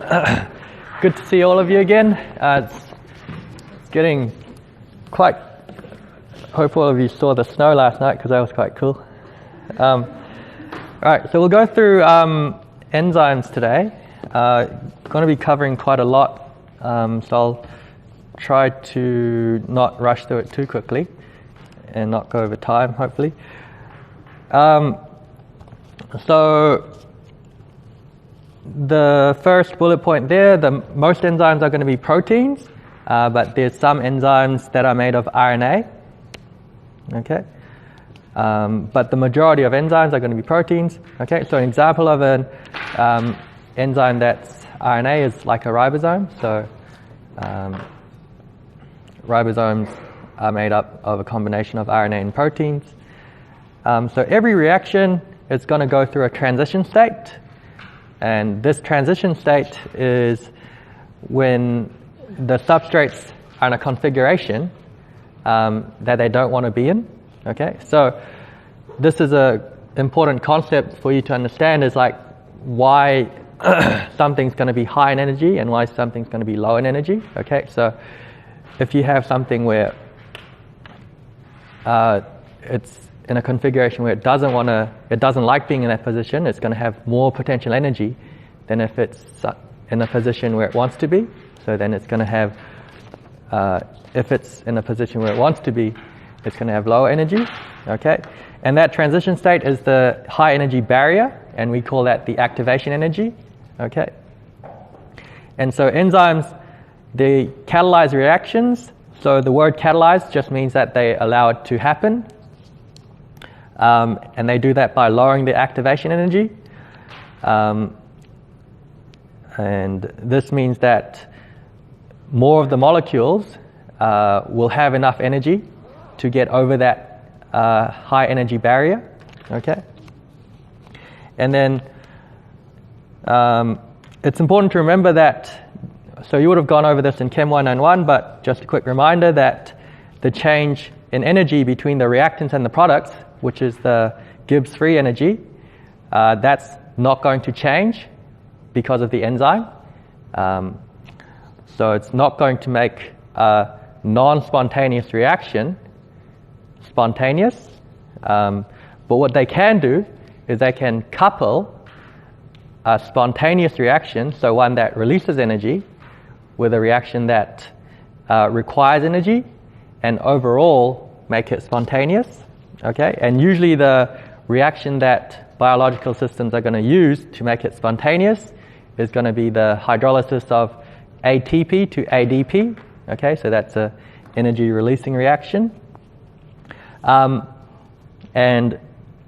Good to see all of you again. It's getting quite. Hope all of you saw the snow last night because that was quite cool. All right, so we'll go through enzymes today. Going to be covering quite a lot, so I'll try to not rush through it too quickly and not go over time, hopefully. So the first bullet point there, most enzymes are going to be proteins, but there's some enzymes that are made of RNA. Okay, but the majority of enzymes are going to be proteins. Okay, so an example of an enzyme that's RNA is like a ribosome. So ribosomes are made up of a combination of RNA and proteins. So every reaction is going to go through a transition state. And this transition state is when the substrates are in a configuration that they don't want to be in. Okay, so this is an important concept for you to understand, is like why something's going to be high in energy and why something's going to be low in energy. Okay, so if you have something where it's in a configuration where it doesn't like being in that position, it's going to have more potential energy than if it's in a position where it wants to be. So then it's going to have, if it's in a position where it wants to be, it's going to have lower energy. Okay, and that transition state is the high energy barrier, and we call that the activation energy. Okay, and so enzymes, they catalyze reactions. So the word catalyze just means that they allow it to happen. And they do that by lowering the activation energy. And this means that more of the molecules will have enough energy to get over that high energy barrier. Okay? And then it's important to remember that, so you would have gone over this in Chem 191, but just a quick reminder that the change in energy between the reactants and the products, which is the Gibbs free energy, that's not going to change because of the enzyme. So it's not going to make a non-spontaneous reaction spontaneous. But what they can do is they can couple a spontaneous reaction, so one that releases energy, with a reaction that requires energy, and overall make it spontaneous. Okay, and usually the reaction that biological systems are going to use to make it spontaneous is going to be the hydrolysis of ATP to ADP. Okay, so that's a energy releasing reaction. And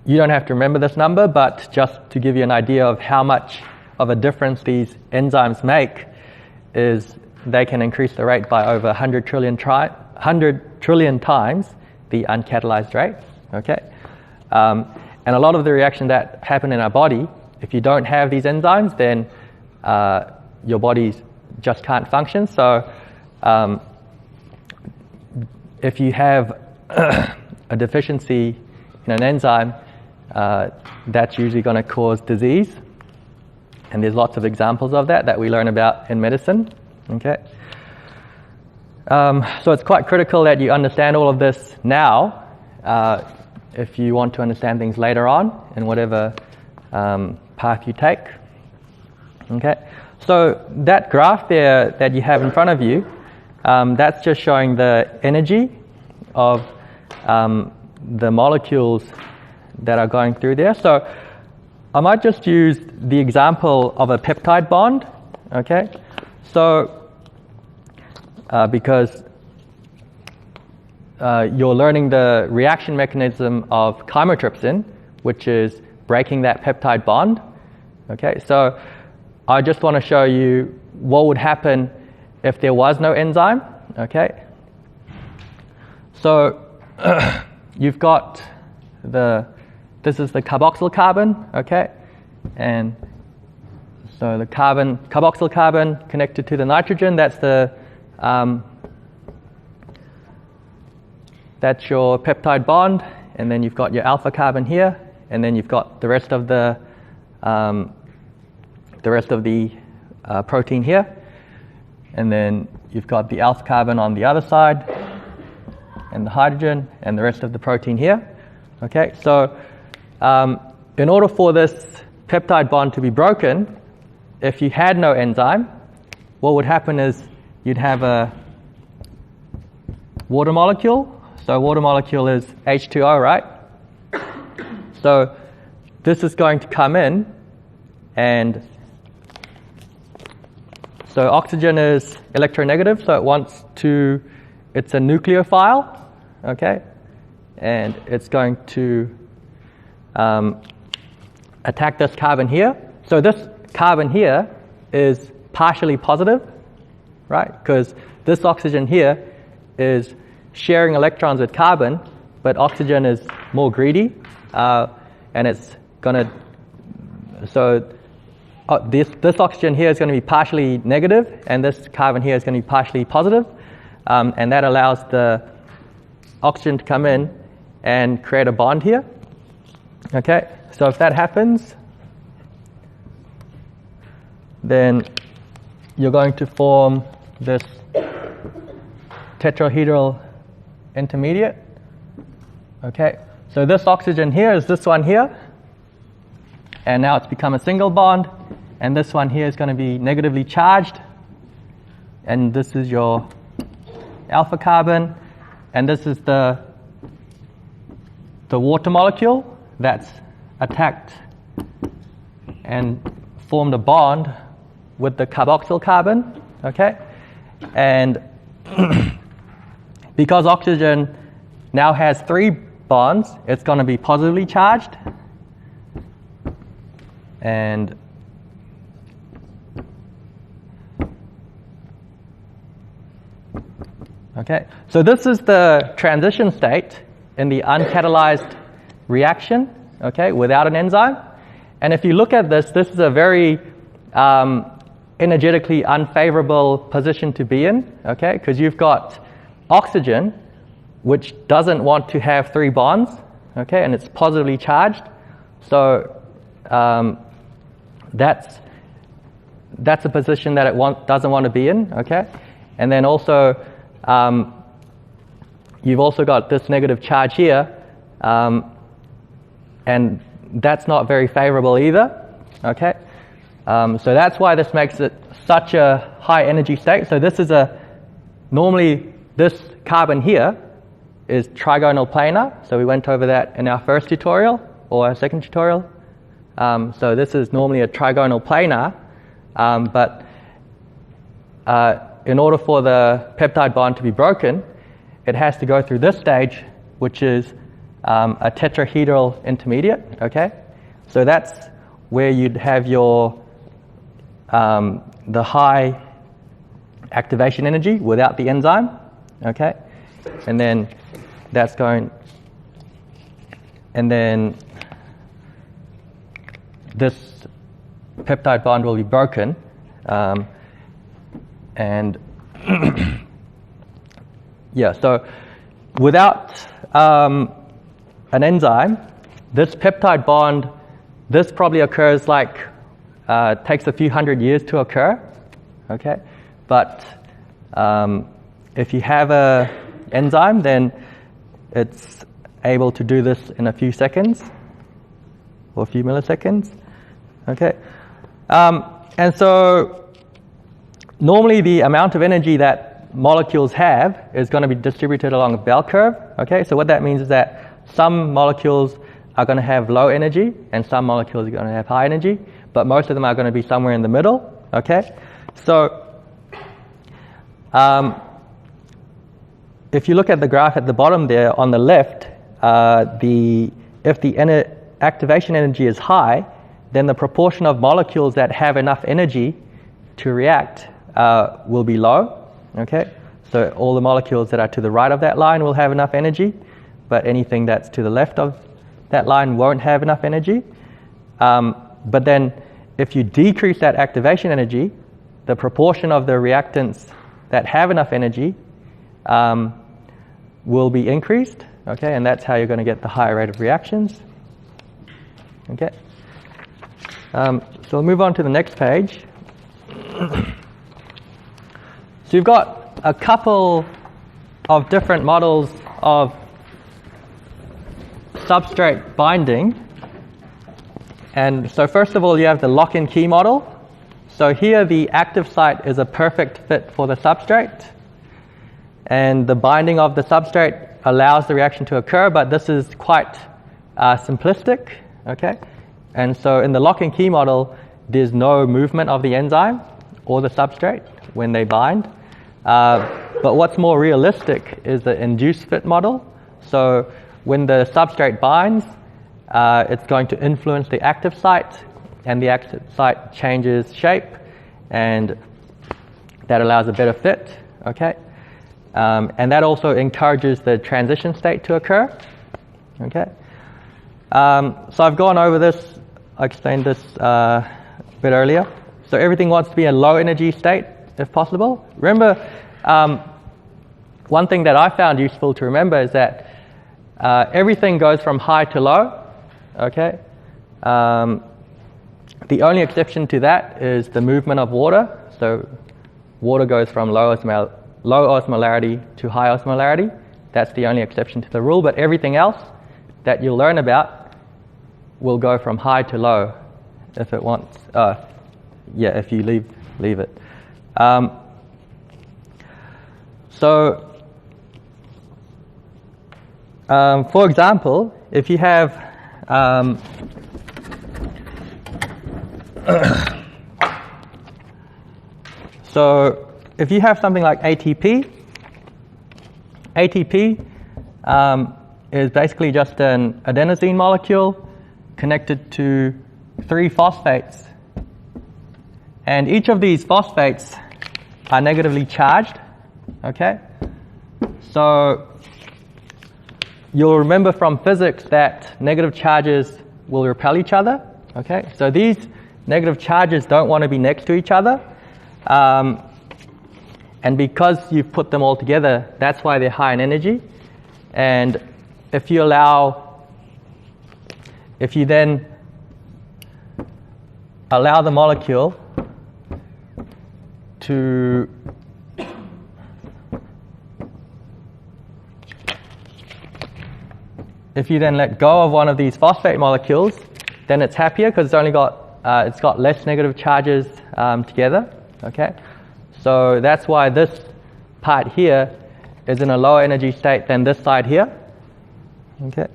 you don't have to remember this number, but just to give you an idea of how much of a difference these enzymes make, is they can increase the rate by over 100 trillion times the uncatalyzed rate. Okay, and a lot of the reactions that happen in our body, if you don't have these enzymes, then your body just can't function. So if you have a deficiency in an enzyme, that's usually going to cause disease. And there's lots of examples of that we learn about in medicine. Okay, so it's quite critical that you understand all of this now, if you want to understand things later on in whatever path you take. Okay, so that graph there that you have in front of you, that's just showing the energy of the molecules that are going through there. So I might just use the example of a peptide bond. Okay, so because you're learning the reaction mechanism of chymotrypsin, which is breaking that peptide bond. Okay, so I just want to show you what would happen if there was no enzyme. Okay, so you've got this is the carboxyl carbon. Okay, and so the carboxyl carbon connected to the nitrogen, that's the that's your peptide bond, and then you've got your alpha carbon here, and then you've got the rest of the protein here, and then you've got the alpha carbon on the other side, and the hydrogen, and the rest of the protein here. Okay, so in order for this peptide bond to be broken, if you had no enzyme, what would happen is you'd have a water molecule. So water molecule is H2O, right? So this is going to come in, and so oxygen is electronegative, so it wants to, it's a nucleophile, okay? And it's going to attack this carbon here. So this carbon here is partially positive, right? Because this oxygen here is sharing electrons with carbon, but oxygen is more greedy, and it's going to, so this oxygen here is going to be partially negative, and this carbon here is going to be partially positive, and that allows the oxygen to come in and create a bond here. Okay, so if that happens, then you're going to form this tetrahedral intermediate. Okay, so this oxygen here is this one here, and now it's become a single bond, and this one here is going to be negatively charged, and this is your alpha carbon, and this is the water molecule that's attacked and formed a bond with the carboxyl carbon. Okay, and because oxygen now has 3 bonds, it's going to be positively charged, and okay, so this is the transition state in the uncatalyzed reaction, okay, without an enzyme. And if you look at this, this is a very energetically unfavorable position to be in, okay, because you've got oxygen, which doesn't want to have 3 bonds, okay, and it's positively charged. So that's a position that it doesn't want to be in, okay. And then also you've also got this negative charge here, and that's not very favorable either, okay. So that's why this makes it such a high energy state. So this is normally this carbon here is trigonal planar. So we went over that in our first tutorial or our second tutorial. So this is normally a trigonal planar, but in order for the peptide bond to be broken, it has to go through this stage, which is a tetrahedral intermediate, okay? So that's where you'd have your the high activation energy without the enzyme, okay? And then that's going, and then this peptide bond will be broken, and yeah, so without an enzyme, this peptide bond, this probably occurs like, takes a few hundred years to occur, okay? But if you have an enzyme, then it's able to do this in a few seconds or a few milliseconds, okay? And so normally the amount of energy that molecules have is going to be distributed along a bell curve, okay? So what that means is that some molecules are going to have low energy and some molecules are going to have high energy, but most of them are going to be somewhere in the middle, okay? So if you look at the graph at the bottom there on the left, if the activation energy is high, then the proportion of molecules that have enough energy to react will be low, okay? So all the molecules that are to the right of that line will have enough energy, but anything that's to the left of that line won't have enough energy. But then if you decrease that activation energy, the proportion of the reactants that have enough energy will be increased, okay? And that's how you're going to get the higher rate of reactions, okay? So we'll move on to the next page. So you've got a couple of different models of substrate binding. And so first of all, you have the lock-in key model. So here the active site is a perfect fit for the substrate. And the binding of the substrate allows the reaction to occur, but this is quite simplistic, okay? And so in the lock-in key model, there's no movement of the enzyme or the substrate when they bind. But what's more realistic is the induced fit model. So when the substrate binds, it's going to influence the active site, and the active site changes shape, and that allows a better fit, okay? And that also encourages the transition state to occur, okay? So I've gone over this, I explained this a bit earlier. So everything wants to be a low energy state if possible. Remember, one thing that I found useful to remember is that everything goes from high to low, okay? The only exception to that is the movement of water. So water goes from low osmolarity to high osmolarity. That's the only exception to the rule, but everything else that you'll learn about will go from high to low if it wants, if you leave it. For example, if you have so if you have something like ATP, is basically just an adenosine molecule connected to 3 phosphates. And each of these phosphates are negatively charged, okay? So you'll remember from physics that negative charges will repel each other, okay? So these negative charges don't want to be next to each other. And because you've put them all together, that's why they're high in energy. And if you then allow the molecule to if you then let go of one of these phosphate molecules, then it's happier because it's only got it's got less negative charges together, okay? So that's why this part here is in a lower energy state than this side here, okay?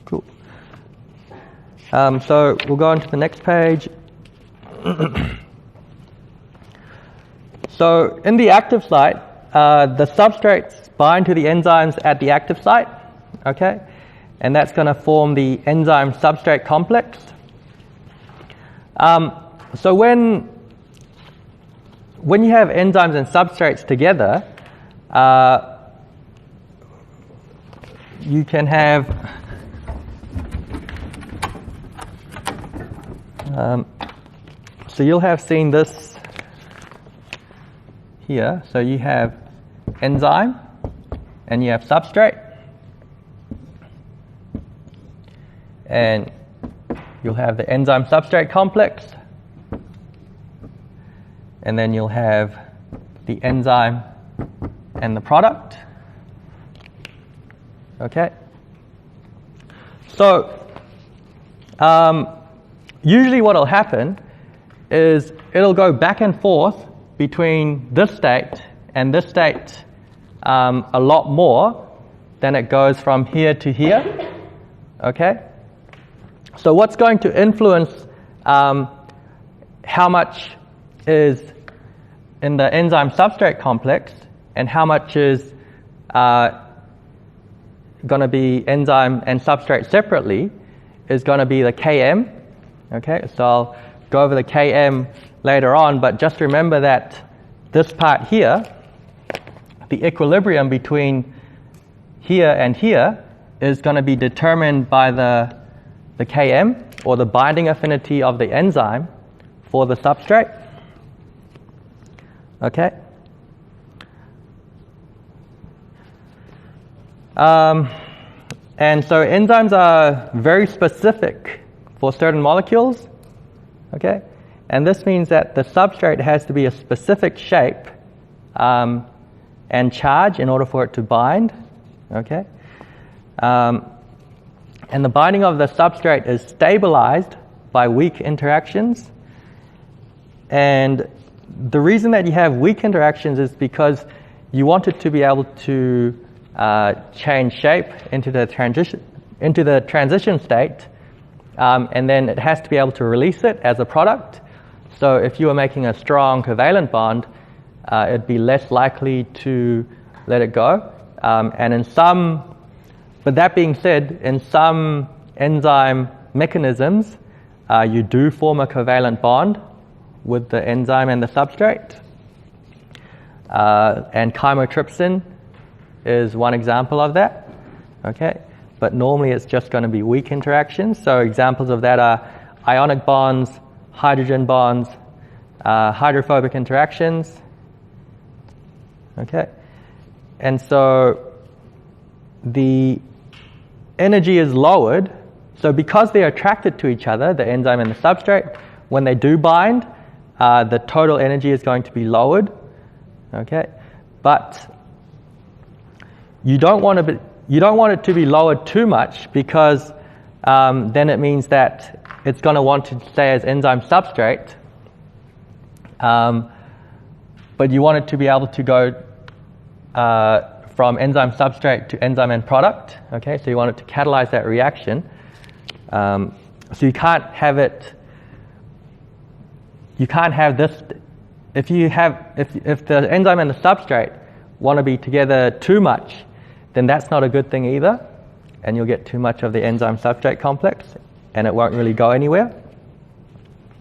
Cool. So we'll go on to the next page. So in the active site, the substrates bind to the enzymes at the active site, okay? And that's going to form the enzyme substrate complex. So when you have enzymes and substrates together, you can have so you'll have seen this here. So you have enzyme and you have substrate, and you'll have the enzyme substrate complex, and then you'll have the enzyme and the product, okay? So usually what will happen is it'll go back and forth between this state and this state a lot more than it goes from here to here, okay? So what's going to influence how much is in the enzyme substrate complex and how much is going to be enzyme and substrate separately is going to be the Km, okay? So I'll go over the Km later on, but just remember that this part here, the equilibrium between here and here is going to be determined by the Km, or the binding affinity of the enzyme for the substrate, okay? And so enzymes are very specific for certain molecules, okay? And this means that the substrate has to be a specific shape and charge in order for it to bind, okay? And the binding of the substrate is stabilized by weak interactions. And the reason that you have weak interactions is because you want it to be able to change shape into the transition state, and then it has to be able to release it as a product. So if you were making a strong covalent bond, it'd be less likely to let it go. But that being said, in some enzyme mechanisms, you do form a covalent bond with the enzyme and the substrate. And chymotrypsin is one example of that, okay? But normally it's just going to be weak interactions. So examples of that are ionic bonds, hydrogen bonds, hydrophobic interactions, okay? And so the energy is lowered. So because they're attracted to each other, the enzyme and the substrate, when they do bind, the total energy is going to be lowered, okay? But you don't want it to be lowered too much, because then it means that it's going to want to stay as enzyme substrate, but you want it to be able to go from enzyme substrate to enzyme end product, okay? So you want it to catalyze that reaction. So you can't have this, if the enzyme and the substrate want to be together too much, then that's not a good thing either, and you'll get too much of the enzyme substrate complex, and it won't really go anywhere,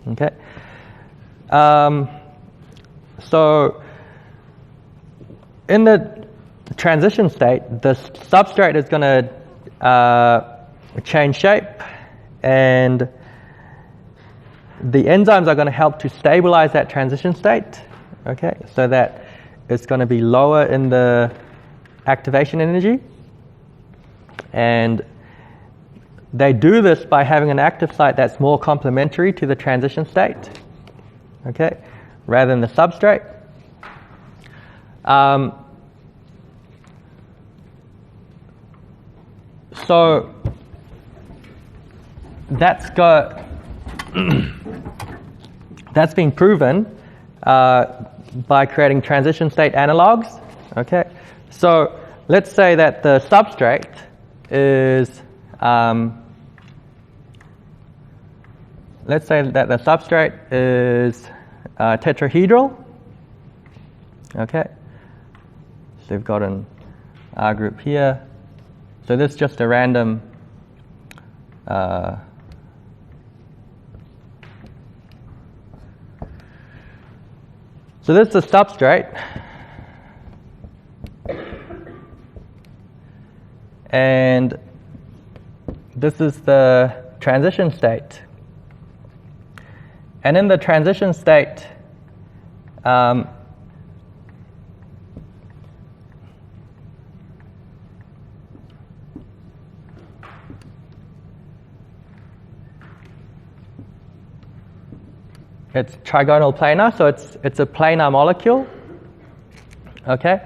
okay? So in the transition state, the substrate is going to change shape, and the enzymes are going to help to stabilize that transition state, okay, so that it's going to be lower in the activation energy. And they do this by having an active site that's more complementary to the transition state, okay, rather than the substrate. So that's been proven by creating transition state analogues, okay? So let's say that the substrate is tetrahedral, okay? So we've got an R group here. So this is just a random so this is the substrate, and this is the transition state. And in the transition state, it's trigonal planar, so it's a planar molecule, okay?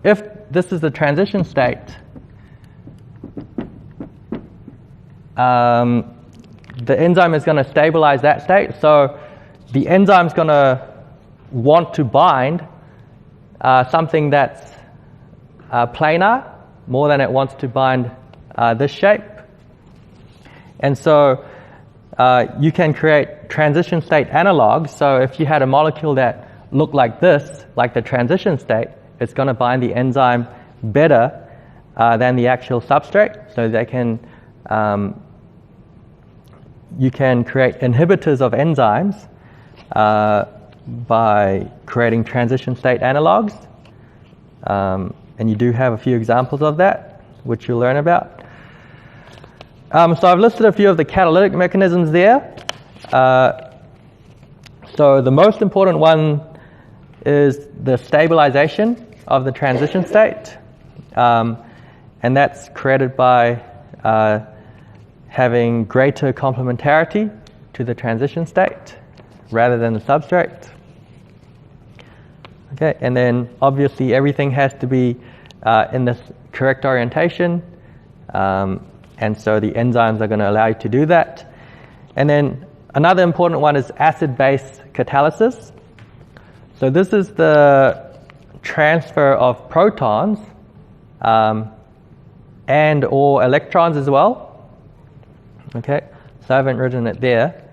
If this is the transition state, the enzyme is going to stabilize that state. So the enzyme is going to want to bind something that's planar more than it wants to bind this shape. And so you can create transition state analogues. So if you had a molecule that looked like this, like the transition state, it's going to bind the enzyme better than the actual substrate. So they can, you can create inhibitors of enzymes by creating transition state analogues. And you do have a few examples of that, which you'll learn about. So I've listed a few of the catalytic mechanisms there. So the most important one is the stabilization of the transition state. and that's created by having greater complementarity to the transition state rather than the substrate. Okay, and then obviously everything has to be in this correct orientation, and so the enzymes are going to allow you to do that. And then another important one is acid-base catalysis. So this is the transfer of protons and or electrons as well. Okay, so I haven't written it there.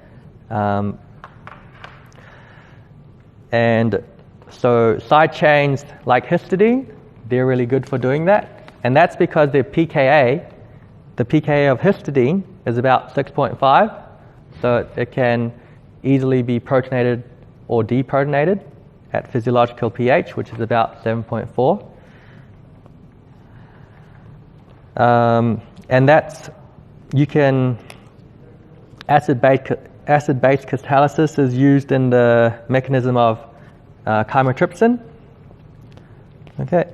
And so side chains like histidine, they're really good for doing that. And that's because their pKa, the pKa of histidine is about 6.5. So it can easily be protonated or deprotonated at physiological pH, which is about 7.4. And that's, you can, acid-base catalysis is used in the mechanism of chymotrypsin. Okay,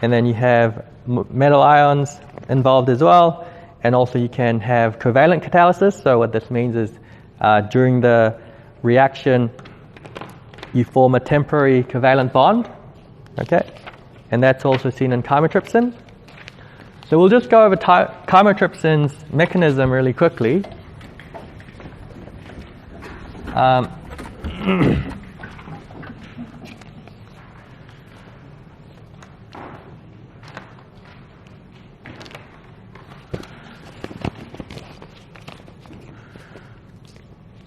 and then you have metal ions involved as well, and also you can have covalent catalysis. So what this means is during the reaction you form a temporary covalent bond. Okay, and that's also seen in chymotrypsin. So we'll just go over chymotrypsin's mechanism really quickly.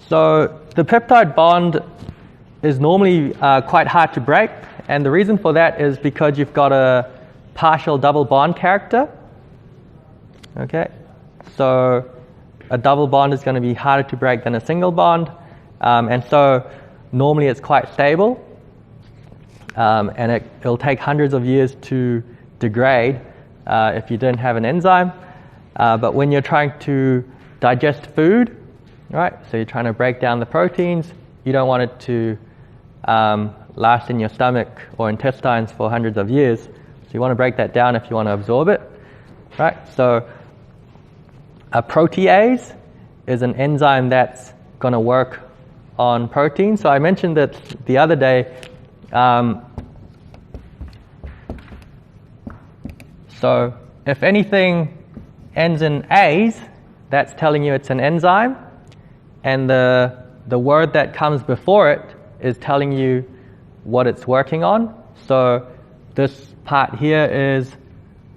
So the peptide bond is normally quite hard to break, and the reason for that is because you've got a partial double bond character. Okay, so a double bond is going to be harder to break than a single bond, and so normally it's quite stable, and it'll take hundreds of years to degrade if you didn't have an enzyme. But when you're trying to digest food, right, so you're trying to break down the proteins, you don't want it to last in your stomach or intestines for hundreds of years. So you want to break that down if you want to absorb it, right? So a protease is an enzyme that's going to work on proteins. So I mentioned that the other day. So if anything ends in ase, that's telling you it's an enzyme, and the word that comes before it is telling you what it's working on. So this part here is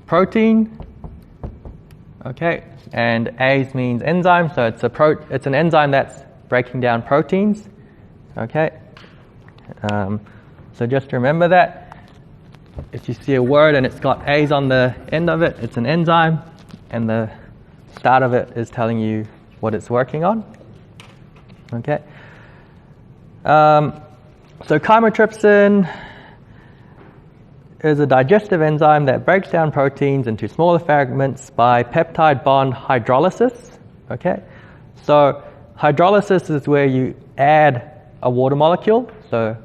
protein, okay, and ase means enzyme, so it's an enzyme that's breaking down proteins, okay. So just remember that if you see a word and it's got ase on the end of it, it's an enzyme, and the start of it is telling you what it's working on. Okay. So chymotrypsin is a digestive enzyme that breaks down proteins into smaller fragments by peptide bond hydrolysis. Okay. So hydrolysis is where you add a water molecule, so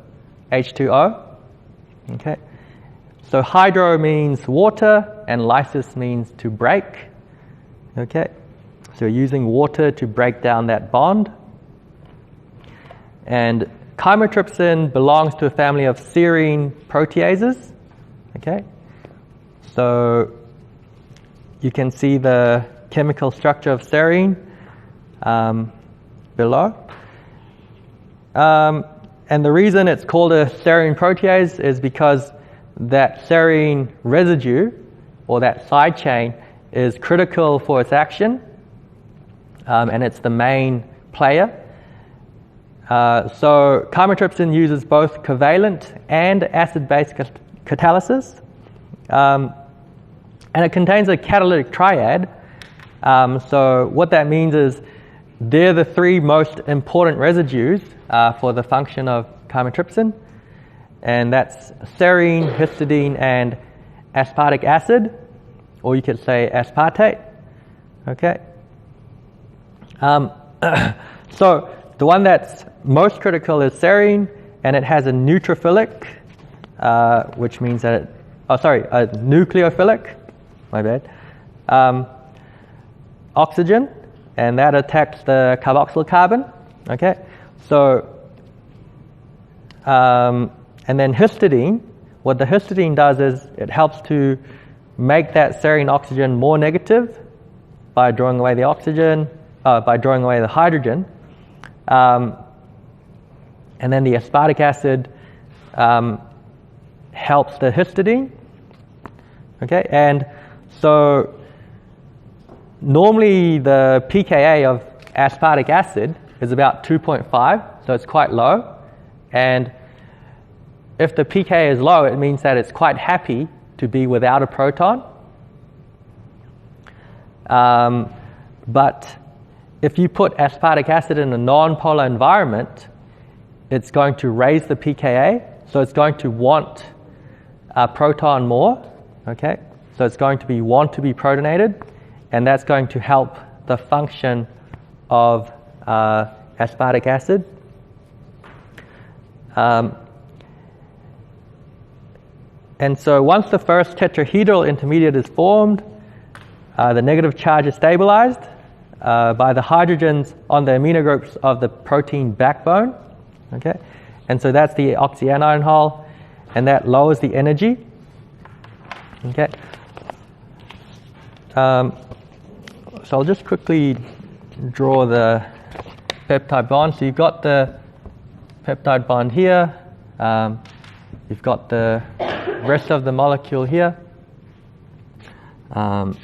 H2O. Okay. So hydro means water and lysis means to break. Okay. So using water to break down that bond. And chymotrypsin belongs to a family of serine proteases. Okay, so you can see the chemical structure of serine below. And the reason it's called a serine protease is because that serine residue, or that side chain, is critical for its action, and it's the main player. So chymotrypsin uses both covalent and acid-base catalysis, and it contains a catalytic triad. So what that means is they're the three most important residues for the function of chymotrypsin, and that's serine, histidine, and aspartic acid, or you could say aspartate. Okay. So the one that's most critical is serine, and it has a neutrophilic, which means that a nucleophilic, my bad, oxygen, and that attacks the carboxyl carbon. Okay, so and then histidine. What the histidine does is it helps to make that serine oxygen more negative by drawing away the oxygen, by drawing away the hydrogen. And then the aspartic acid helps the histidine. Okay, and so normally the pKa of aspartic acid is about 2.5, so it's quite low. And if the pKa is low, it means that it's quite happy to be without a proton. But if you put aspartic acid in a non-polar environment, it's going to raise the pKa, so it's going to want a proton more. Okay, so it's going to want to be protonated, and that's going to help the function of aspartic acid. And so once the first tetrahedral intermediate is formed, the negative charge is stabilized by the hydrogens on the amino groups of the protein backbone. Okay, and so that's the oxyanion hole, and that lowers the energy. Okay, so I'll just quickly draw the peptide bond. So you've got the peptide bond here. You've got the rest of the molecule here. So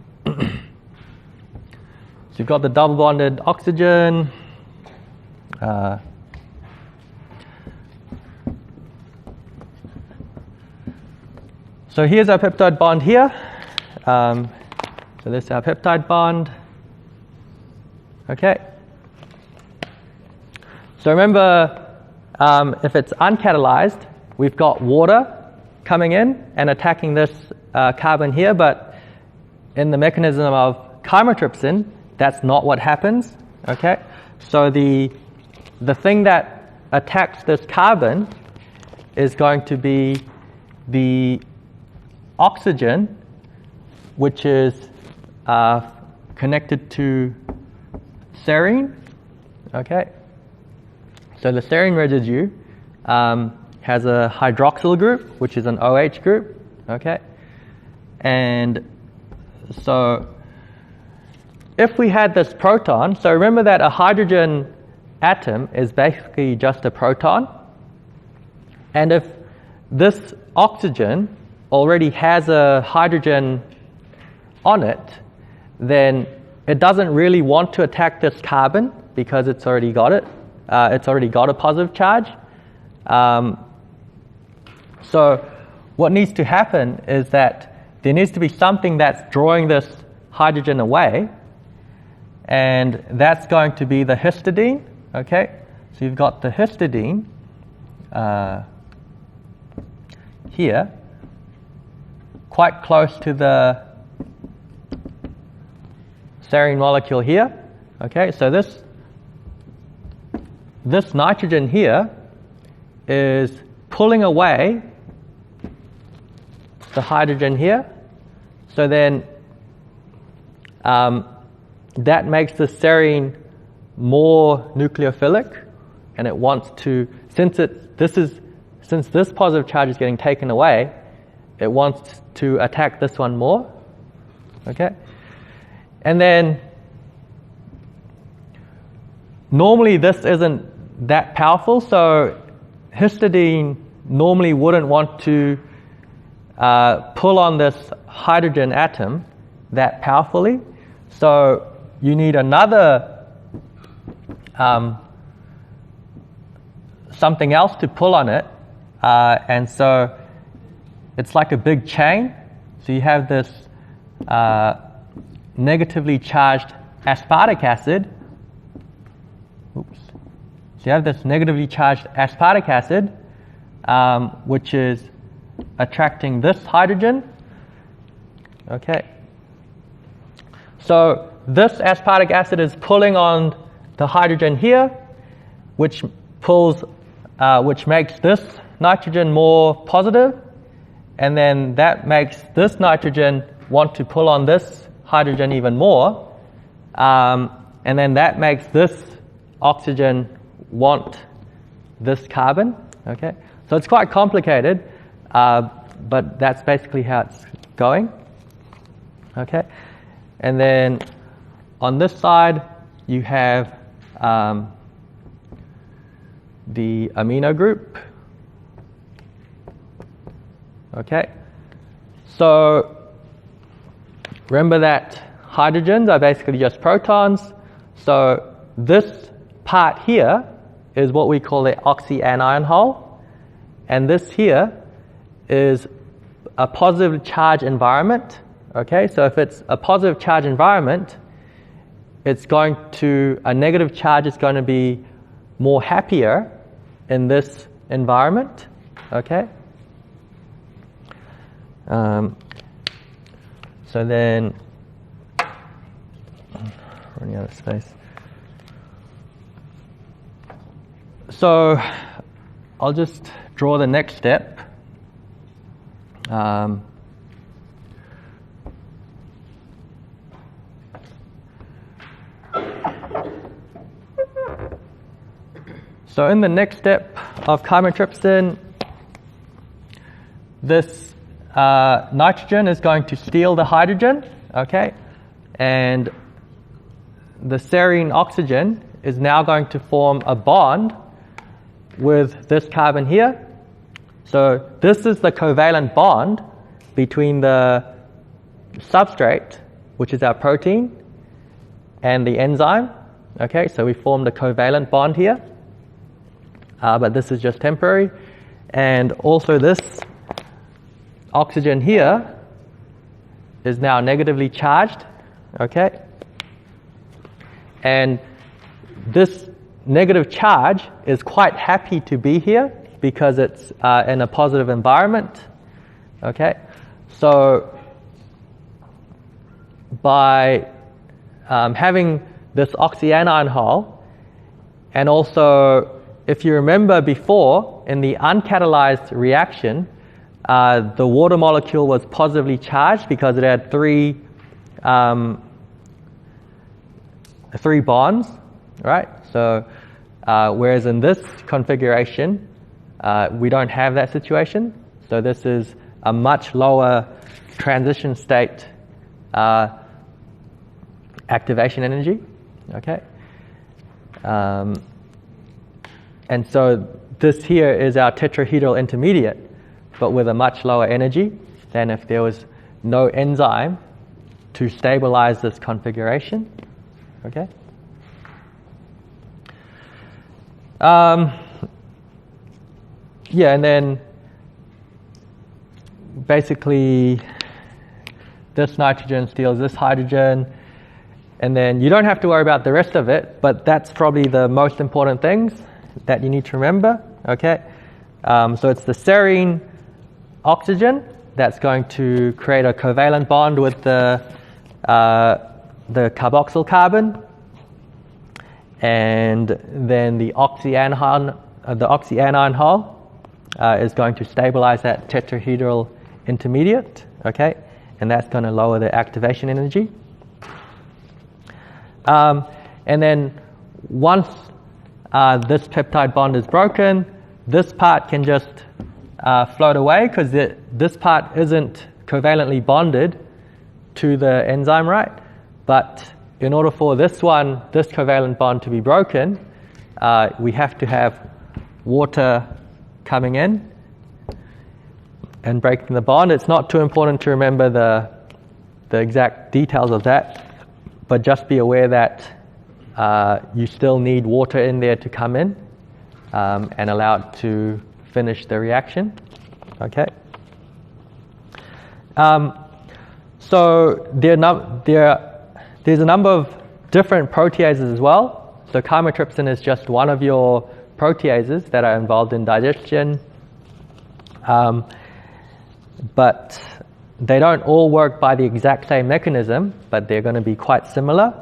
you've got the double bonded oxygen. So here's our peptide bond here. So this is our peptide bond. Okay. So remember, if it's uncatalyzed, we've got water coming in and attacking this carbon here, but in the mechanism of chymotrypsin, that's not what happens. Okay. So the thing that attacks this carbon is going to be the oxygen, which is connected to serine. Okay, so the serine residue has a hydroxyl group, which is an OH group. Okay, and so if we had this proton, so remember that a hydrogen atom is basically just a proton, and if this oxygen already has a hydrogen on it, then it doesn't really want to attack this carbon because it's already got it. It's already got a positive charge. So what needs to happen is that there needs to be something that's drawing this hydrogen away, and that's going to be the histidine. Okay, so you've got the histidine here, quite close to the serine molecule here. Okay, so this nitrogen here is pulling away the hydrogen here. So then that makes the serine more nucleophilic, and it wants to, since this positive charge is getting taken away, it wants to attack this one more. Okay, and then normally this isn't that powerful, so histidine normally wouldn't want to pull on this hydrogen atom that powerfully. So you need another something else to pull on it, and so it's like a big chain. So you have this negatively charged aspartic acid. Oops. So you have this negatively charged aspartic acid, which is attracting this hydrogen. Okay. So this aspartic acid is pulling on the hydrogen here, which makes this nitrogen more positive, and then that makes this nitrogen want to pull on this hydrogen even more, and then that makes this oxygen want this carbon. Okay, so it's quite complicated, but that's basically how it's going. Okay, and then on this side you have the amino group. Okay, so remember that hydrogens are basically just protons. So this part here is what we call the oxyanion hole, and this here is a positive charge environment. Okay, so if it's a positive charge environment, a negative charge is going to be more happier in this environment. Okay. So then, running out of space. So I'll just draw the next step. So in the next step of chymotrypsin, this nitrogen is going to steal the hydrogen, okay? And the serine oxygen is now going to form a bond with this carbon here. So this is the covalent bond between the substrate, which is our protein, and the enzyme. Okay, so we formed a covalent bond here, but this is just temporary. And also this oxygen here is now negatively charged. Okay, and this negative charge is quite happy to be here because it's in a positive environment. Okay, so by having this oxyanion hole, and also if you remember before in the uncatalyzed reaction, the water molecule was positively charged because it had three bonds, right? So whereas in this configuration, we don't have that situation. So this is a much lower transition state activation energy, okay? And so this here is our tetrahedral intermediate, but with a much lower energy than if there was no enzyme to stabilize this configuration, okay? Yeah, and then basically this nitrogen steals this hydrogen, and then you don't have to worry about the rest of it, but that's probably the most important things that you need to remember, okay? So it's the serine oxygen that's going to create a covalent bond with the carboxyl carbon, and then the oxyanion hole is going to stabilize that tetrahedral intermediate, okay? And that's going to lower the activation energy. And then once this peptide bond is broken, this part can just float away because this part isn't covalently bonded to the enzyme, right? But in order for this covalent bond to be broken, we have to have water coming in and breaking the bond. It's not too important to remember the exact details of that, but just be aware that you still need water in there to come in and allow it to finish the reaction. Okay. So there's a number of different proteases as well. So chymotrypsin is just one of your proteases that are involved in digestion. But they don't all work by the exact same mechanism, but they're going to be quite similar,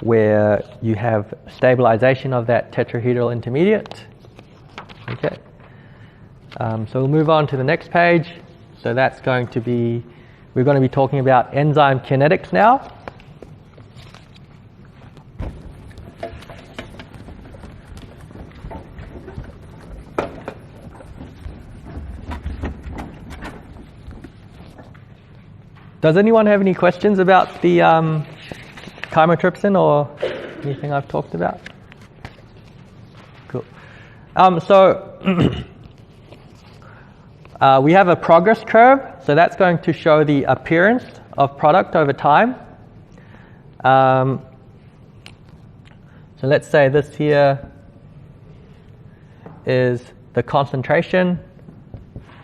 where you have stabilization of that tetrahedral intermediate. Okay. So we'll move on to the next page. So that's going to be we're going to be talking about enzyme kinetics now. Does anyone have any questions about the chymotrypsin or anything I've talked about? Cool. We have a progress curve, so that's going to show the appearance of product over time. So let's say this here is the concentration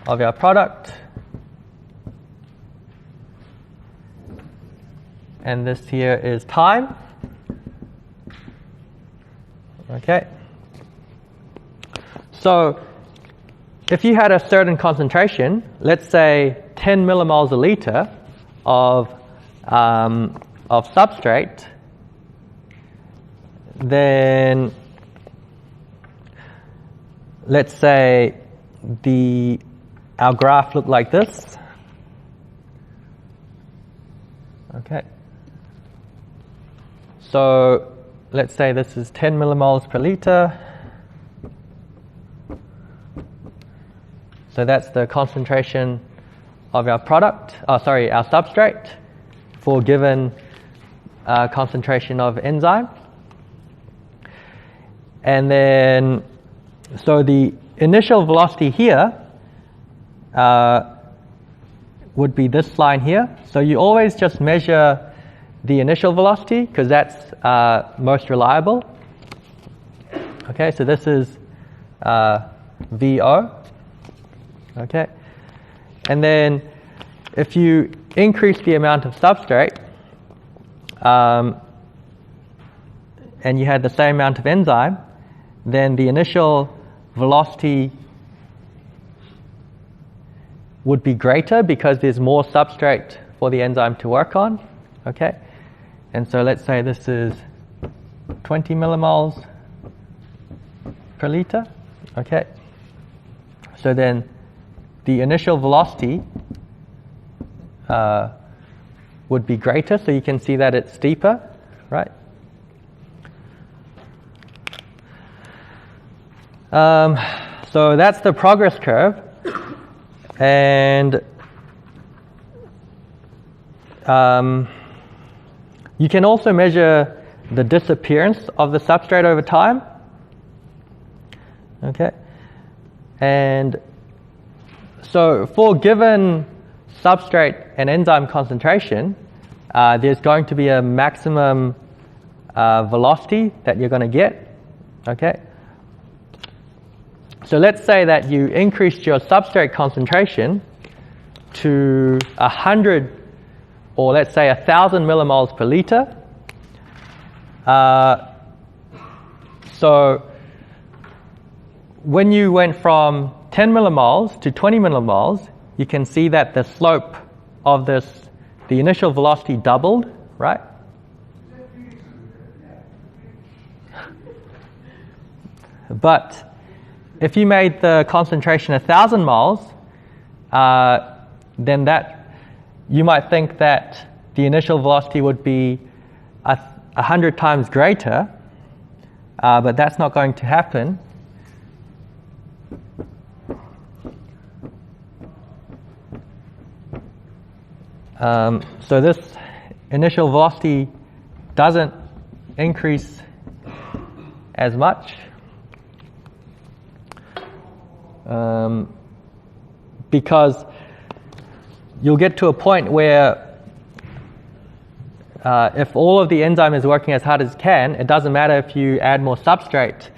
of our product. And this here is time. Okay. So if you had a certain concentration, let's say 10 millimoles a liter of substrate, then let's say our graph looked like this. Okay. So let's say this is 10 millimoles per liter. So that's the concentration of our product, our substrate for given concentration of enzyme. And then, so the initial velocity here would be this line here. So you always just measure the initial velocity because that's most reliable. Okay, so this is VO. Okay, and then if you increase the amount of substrate and you had the same amount of enzyme, then the initial velocity would be greater because there's more substrate for the enzyme to work on. Okay, and so let's say this is 20 millimoles per liter. Okay, so then the initial velocity would be greater, so you can see that it's steeper, right? So that's the progress curve, and you can also measure the disappearance of the substrate over time. Okay, and so for given substrate and enzyme concentration, there's going to be a maximum velocity that you're going to get. Okay. So let's say that you increased your substrate concentration to 100, or let's say 1,000 millimoles per liter. So when you went from 10 millimoles to 20 millimoles, you can see that the slope of the initial velocity doubled, right? But if you made the concentration 1,000 moles, then you might think that the initial velocity would be 100 times greater, but that's not going to happen. So this initial velocity doesn't increase as much because you'll get to a point where if all of the enzyme is working as hard as it can, it doesn't matter if you add more substrate.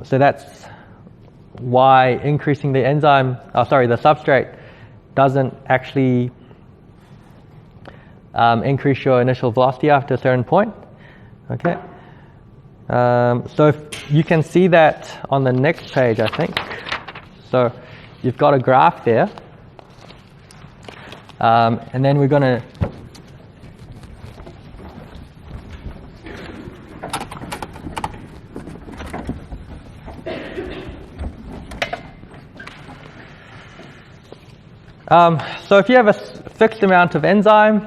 So that's why increasing the the substrate doesn't actually increase your initial velocity after a certain point. Okay. So if you can see that on the next page, I think. So you've got a graph there, and then we're going to So if you have a fixed amount of enzyme,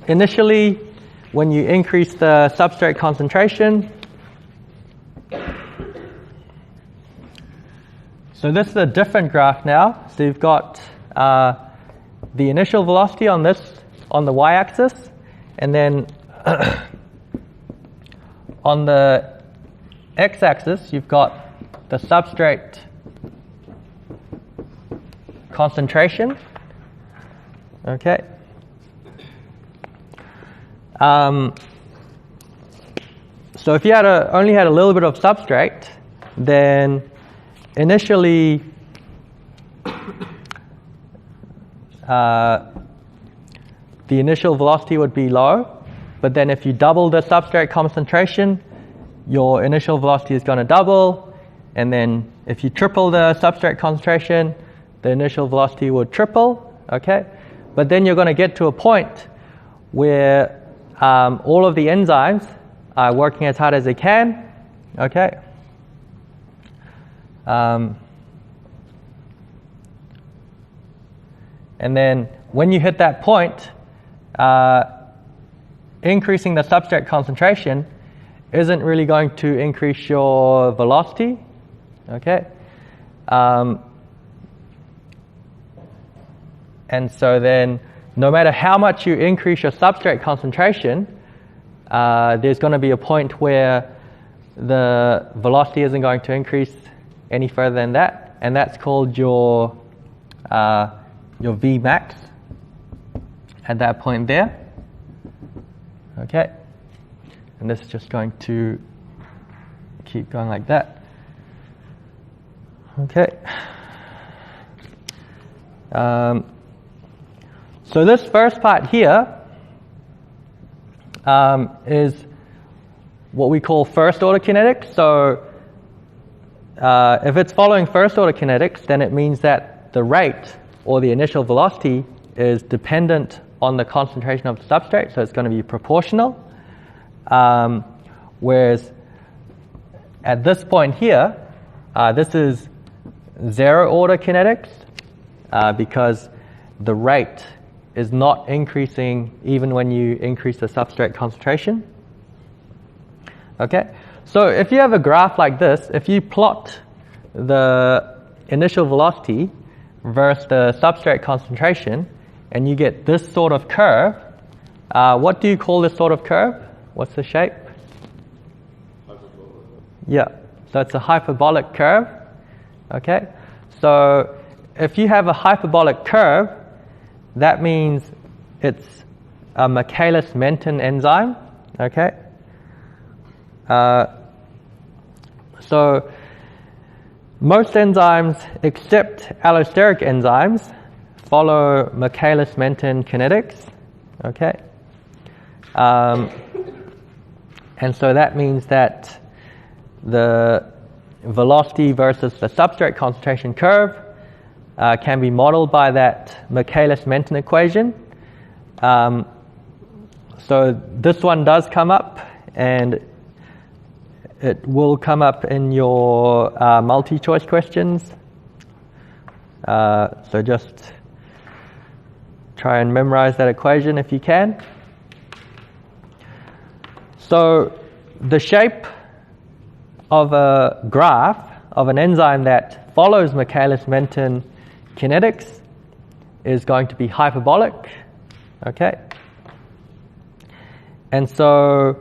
initially when you increase the substrate concentration, so this is a different graph now. So you've got the initial velocity on the y-axis, and then on the x-axis you've got the substrate concentration. Okay. So if you only had a little bit of substrate, then initially the initial velocity would be low, but then if you double the substrate concentration, your initial velocity is going to double, and then if you triple the substrate concentration, the initial velocity would triple. Okay, but then you're going to get to a point where all of the enzymes are working as hard as they can. Okay. And then when you hit that point, increasing the substrate concentration isn't really going to increase your velocity. Okay. And so then no matter how much you increase your substrate concentration, there's going to be a point where the velocity isn't going to increase any further than that, and that's called your Vmax at that point there. Okay, and this is just going to keep going like that. Okay. So this first part here is what we call first order kinetics. So if it's following first order kinetics, then it means that the rate or the initial velocity is dependent on the concentration of the substrate, so it's going to be proportional. Whereas at this point here, this is zero order kinetics because the rate is not increasing even when you increase the substrate concentration. Okay, so if you have a graph like this, if you plot the initial velocity versus the substrate concentration, and you get this sort of curve, what do you call this sort of curve? What's the shape? Yeah, so it's a hyperbolic curve. Okay, so if you have a hyperbolic curve, that means it's a Michaelis-Menten enzyme. Okay, so most enzymes except allosteric enzymes follow Michaelis-Menten kinetics. Okay, and so that means that the velocity versus the substrate concentration curve can be modeled by that Michaelis-Menten equation. So this one does come up, and it will come up in your multi-choice questions. So just try and memorize that equation if you can. So the shape of a graph of an enzyme that follows Michaelis-Menten kinetics is going to be hyperbolic. Okay, and so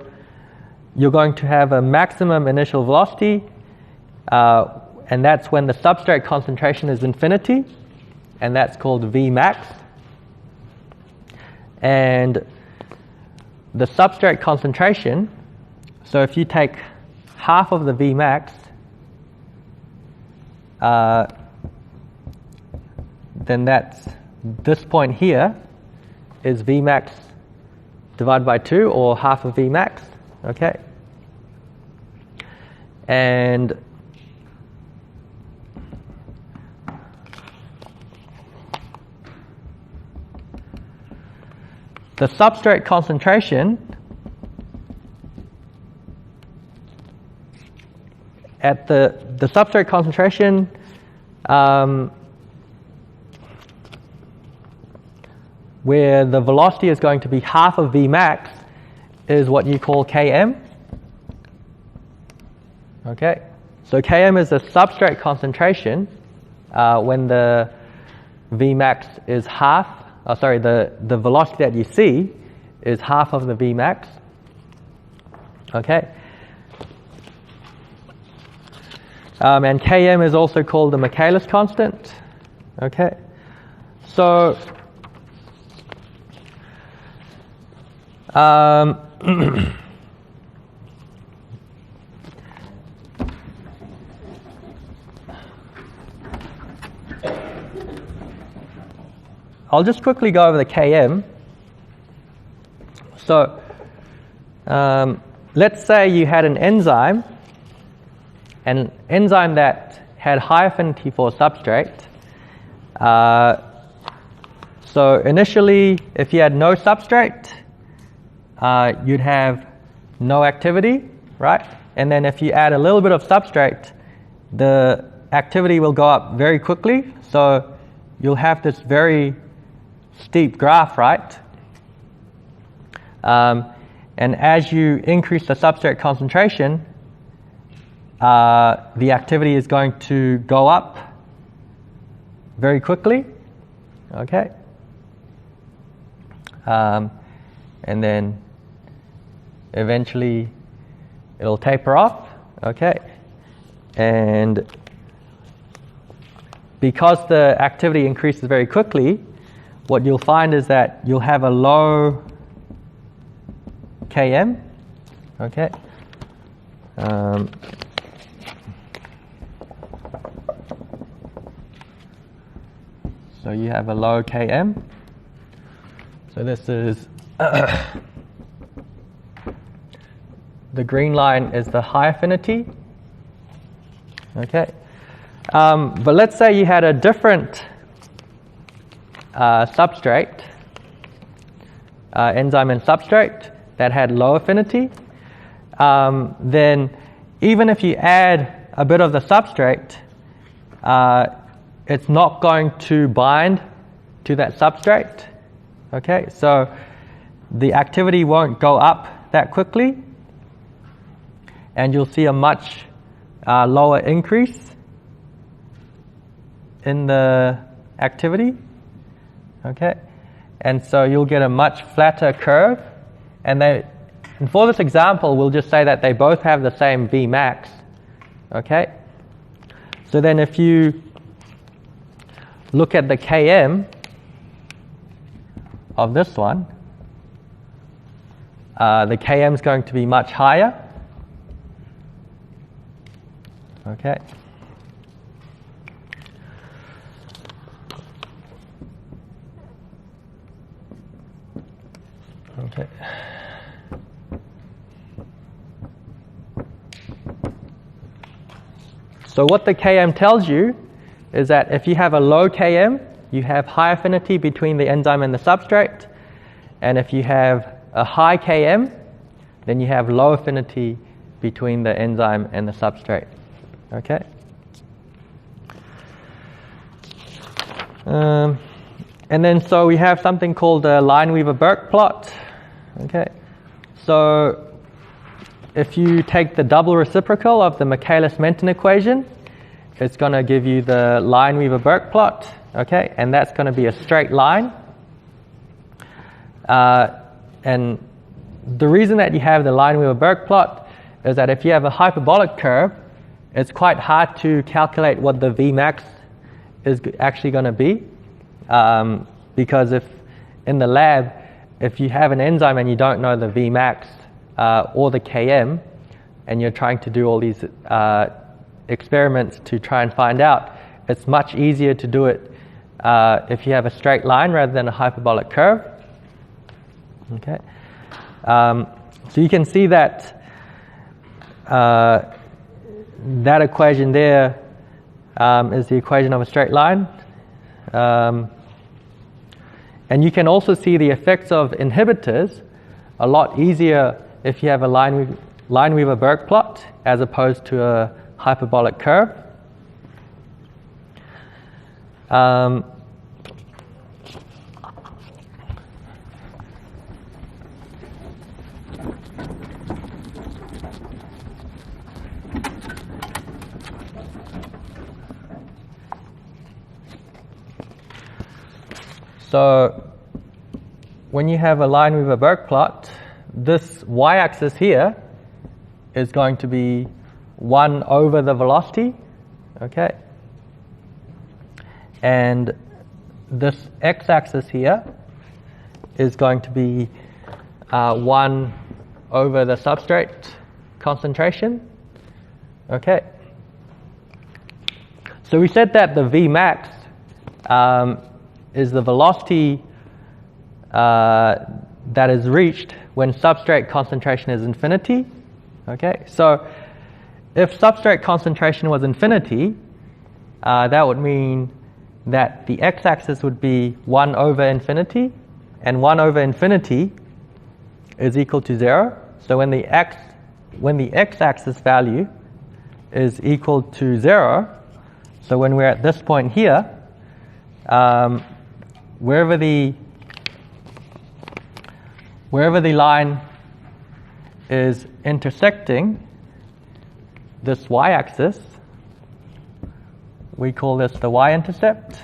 you're going to have a maximum initial velocity, and that's when the substrate concentration is infinity, and that's called Vmax. And the substrate concentration, so if you take half of the Vmax, then that's this point here is Vmax divided by 2, or half of Vmax. Okay, and the substrate concentration at the substrate concentration where the velocity is going to be half of Vmax, is what you call Km. Okay, so Km is the substrate concentration when the Vmax is half, the velocity that you see is half of the Vmax. Okay. And Km is also called the Michaelis constant. Okay. So I'll just quickly go over the Km. So let's say you had an enzyme that had high affinity for substrate. So initially, if you had no substrate, you'd have no activity, right? And then if you add a little bit of substrate, the activity will go up very quickly. So you'll have this very steep graph, right? And as you increase the substrate concentration, the activity is going to go up very quickly. Okay. And then eventually it'll taper off. Okay. And because the activity increases very quickly, what you'll find is that you'll have a low Km. Okay. So you have a low Km. So this is the green line is the high affinity. Okay. But let's say you had a different substrate, enzyme and substrate that had low affinity. Then even if you add a bit of the substrate, it's not going to bind to that substrate. Okay, so the activity won't go up that quickly, and you'll see a much lower increase in the activity. Okay, and so you'll get a much flatter curve, and for this example, we'll just say that they both have the same Vmax. Okay, so then if you look at the Km of this one, the Km is going to be much higher. Okay. Okay. So what the Km tells you is that if you have a low Km, you have high affinity between the enzyme and the substrate. And if you have a high Km, then you have low affinity between the enzyme and the substrate. Okay. And then so we have something called the Lineweaver-Burke plot. Okay. So if you take the double reciprocal of the Michaelis-Menten equation, it's going to give you the Lineweaver-Burke plot. Okay, and that's going to be a straight line. And the reason that you have the Lineweaver-Burke plot is that if you have a hyperbolic curve, it's quite hard to calculate what the Vmax is actually going to be. Because if in the lab, if you have an enzyme and you don't know the Vmax or the Km, and you're trying to do all these experiments to try and find out, it's much easier to do it if you have a straight line rather than a hyperbolic curve. Okay, so you can see that that equation there is the equation of a straight line. And you can also see the effects of inhibitors a lot easier if you have a Lineweaver-Burke plot as opposed to a hyperbolic curve. So when you have a Lineweaver-Burke plot, this y-axis here is going to be 1 over the velocity, okay? And this x-axis here is going to be 1 over the substrate concentration, okay? So we said that the Vmax is the velocity that is reached when substrate concentration is infinity, okay? So if substrate concentration was infinity, that would mean that the x-axis would be 1 over infinity, and 1 over infinity is equal to 0. So when the x-axis value is equal to 0, so when we're at this point here, wherever the line is intersecting this y-axis, we call this the y-intercept,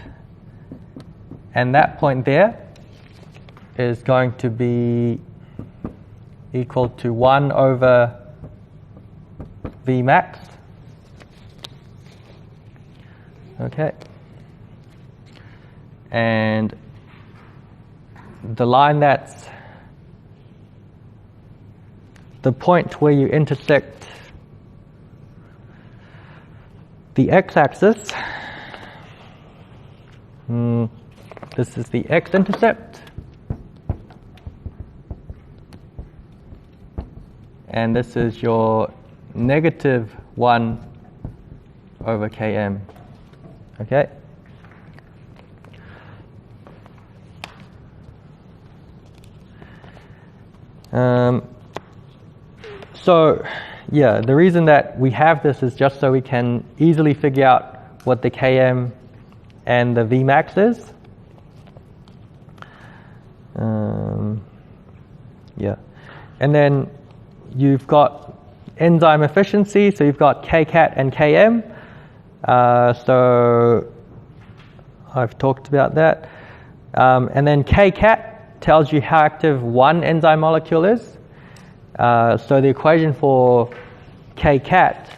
and that point there is going to be equal to 1 over Vmax. Okay. And the line that's the point where you intersect the x-axis, this is the x-intercept, and this is your negative 1 over Km, okay? So, yeah, the reason that we have this is just so we can easily figure out what the Km and the Vmax is. Yeah, and then you've got enzyme efficiency, so you've got Kcat and Km. So I've talked about that. And then Kcat tells you how active one enzyme molecule is. So the equation for Kcat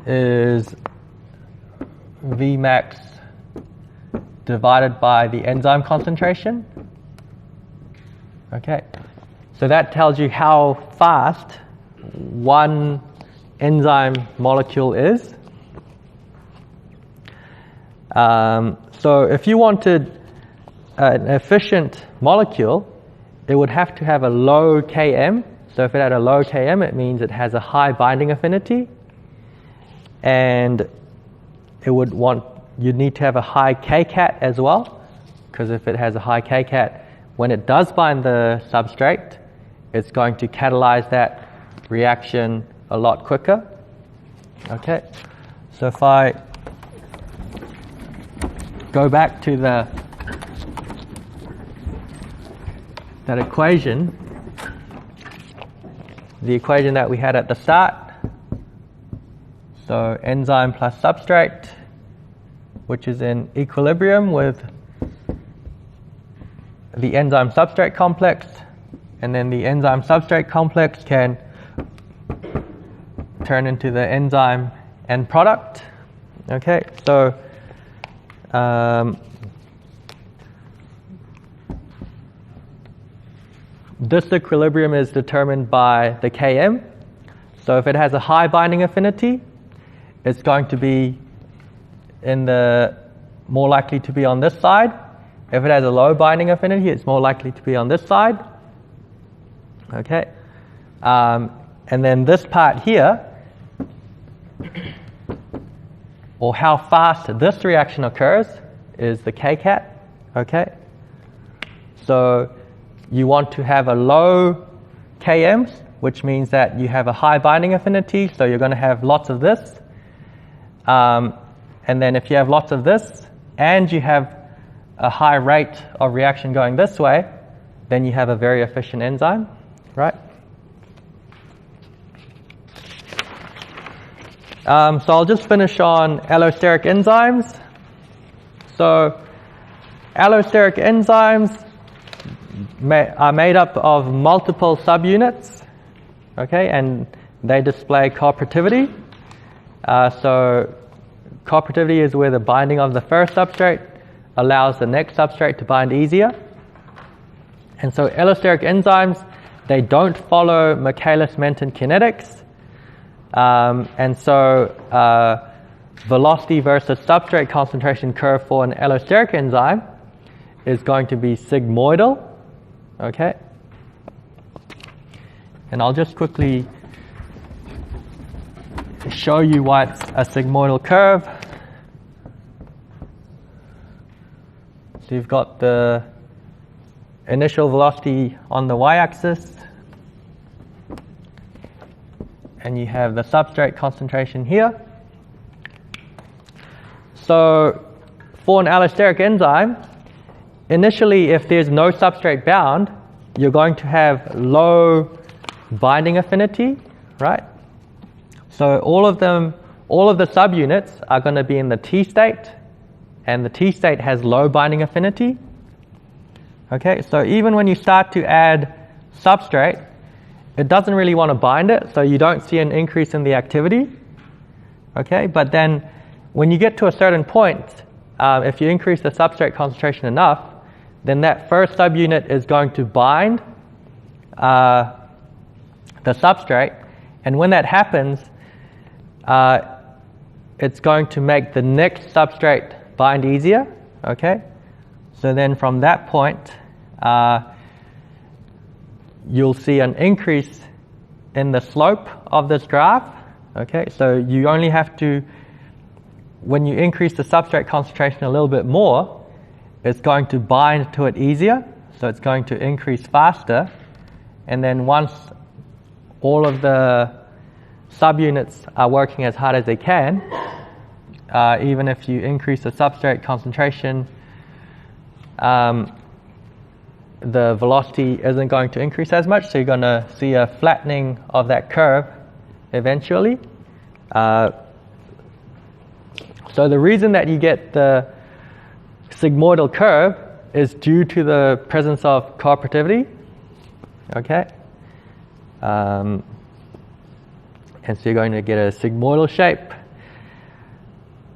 is Vmax divided by the enzyme concentration. Okay, so that tells you how fast one enzyme molecule is. So if you wanted an efficient molecule, it would have to have a low Km. So if it had a low Km, it means it has a high binding affinity, and you'd need to have a high Kcat as well, because if it has a high Kcat, when it does bind the substrate, it's going to catalyze that reaction a lot quicker. Okay, so if I go back to that equation, the equation that we had at the start, so enzyme plus substrate, which is in equilibrium with the enzyme substrate complex, and then the enzyme substrate complex can turn into the enzyme end product. Okay, so this equilibrium is determined by the Km. So if it has a high binding affinity, it's going to be more likely to be on this side. If it has a low binding affinity, it's more likely to be on this side. Okay, and then this part here, or how fast this reaction occurs, is the Kcat. Okay, so you want to have a low Kms, which means that you have a high binding affinity, so you're going to have lots of this. And then if you have lots of this, and you have a high rate of reaction going this way, then you have a very efficient enzyme, right? So I'll just finish on allosteric enzymes. So allosteric enzymes are made up of multiple subunits, okay, and they display cooperativity. So cooperativity is where the binding of the first substrate allows the next substrate to bind easier. And so allosteric enzymes, they don't follow Michaelis-Menten kinetics. And so velocity versus substrate concentration curve for an allosteric enzyme is going to be sigmoidal. Okay? And I'll just quickly show you why it's a sigmoidal curve. So you've got the initial velocity on the y-axis, and you have the substrate concentration here. So for an allosteric enzyme, initially if there's no substrate bound, you're going to have low binding affinity, right? So all of the subunits are going to be in the T state, and the T state has low binding affinity. Okay, so even when you start to add substrate, it doesn't really want to bind it, so you don't see an increase in the activity. Okay, but then when you get to a certain point, if you increase the substrate concentration enough, then that first subunit is going to bind the substrate, and when that happens, it's going to make the next substrate bind easier. Okay, so then from that point, you'll see an increase in the slope of this graph. Okay, so you only have to, when you increase the substrate concentration a little bit more, it's going to bind to it easier, so it's going to increase faster. And then once all of the subunits are working as hard as they can, even if you increase the substrate concentration, the velocity isn't going to increase as much, so you're going to see a flattening of that curve eventually. So the reason that you get the sigmoidal curve is due to the presence of cooperativity. Okay, and so you're going to get a sigmoidal shape.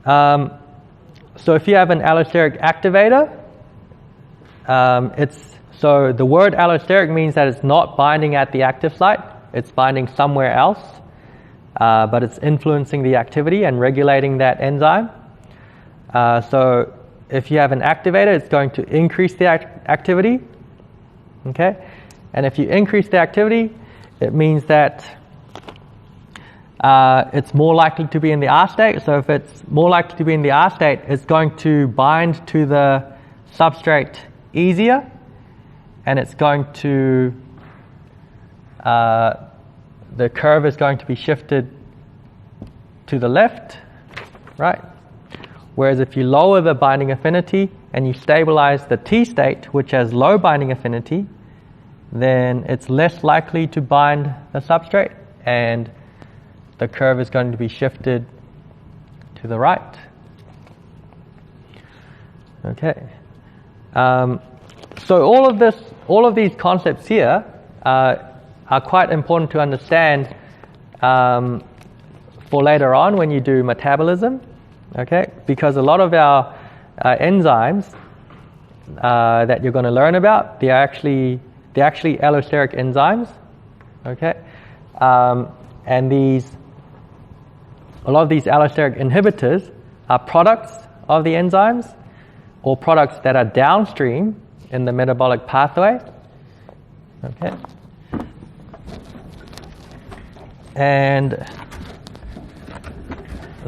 So if you have an allosteric activator, so the word allosteric means that it's not binding at the active site, it's binding somewhere else, but it's influencing the activity and regulating that enzyme. So if you have an activator, it's going to increase the activity. Okay, and if you increase the activity, it means that it's more likely to be in the R state. So if it's more likely to be in the R state, it's going to bind to the substrate easier, and it's going to, the curve is going to be shifted to the left, right? Whereas if you lower the binding affinity and you stabilize the T state, which has low binding affinity, then it's less likely to bind the substrate, and the curve is going to be shifted to the right. Okay. So all of these concepts here are quite important to understand for later on when you do metabolism. Okay, because a lot of our enzymes that you're going to learn about, they're actually allosteric enzymes. Okay, and a lot of these allosteric inhibitors are products of the enzymes, or products that are downstream in the metabolic pathway. Okay, and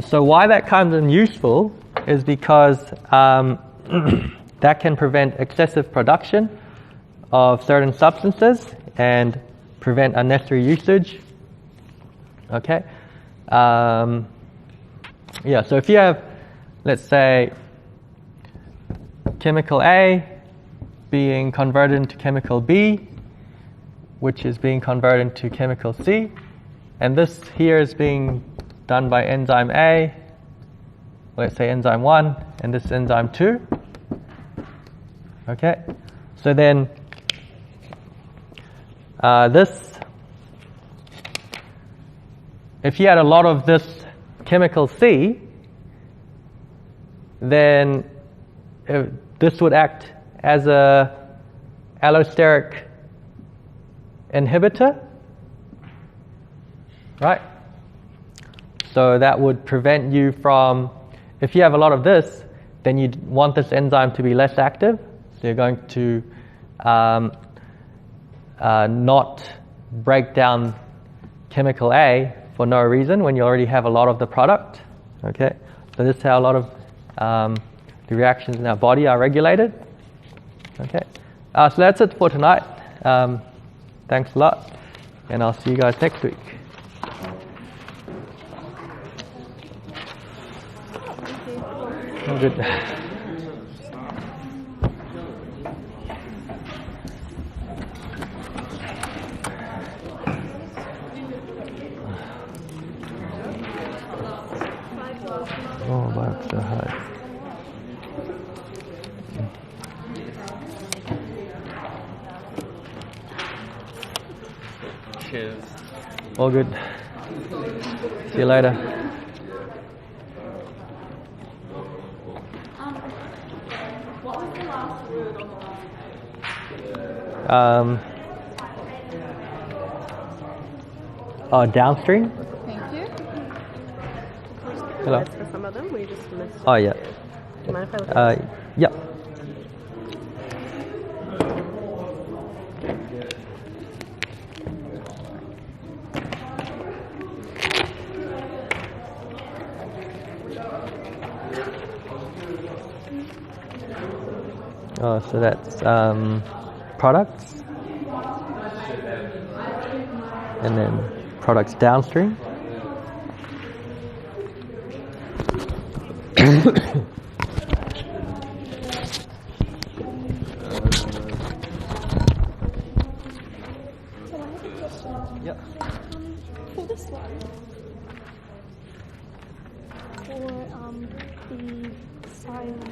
so why that comes in useful is because that can prevent excessive production of certain substances and prevent unnecessary usage. Okay. Yeah, so if you have, let's say, chemical A being converted into chemical B, which is being converted into chemical C, and this here is being done by enzyme A, let's say enzyme 1, and this is enzyme 2. Okay, so then this, if you had a lot of this chemical C, then this would act as a allosteric inhibitor, right? So that would prevent you from, if you have a lot of this, then you'd want this enzyme to be less active. So you're going to not break down chemical A for no reason when you already have a lot of the product. Okay, so this is how a lot of the reactions in our body are regulated. Okay, so that's it for tonight. Thanks a lot, and I'll see you guys next week. Good. Oh, that's so high. Cheers. All good. See you later. What was the last word on the last? Downstream? Thank you. Hello. For some of them, we just missed it. Oh, yeah. Do you mind if I look at this? Yeah. Oh, so that's products, and then products downstream. Yeah. For this one, for the silent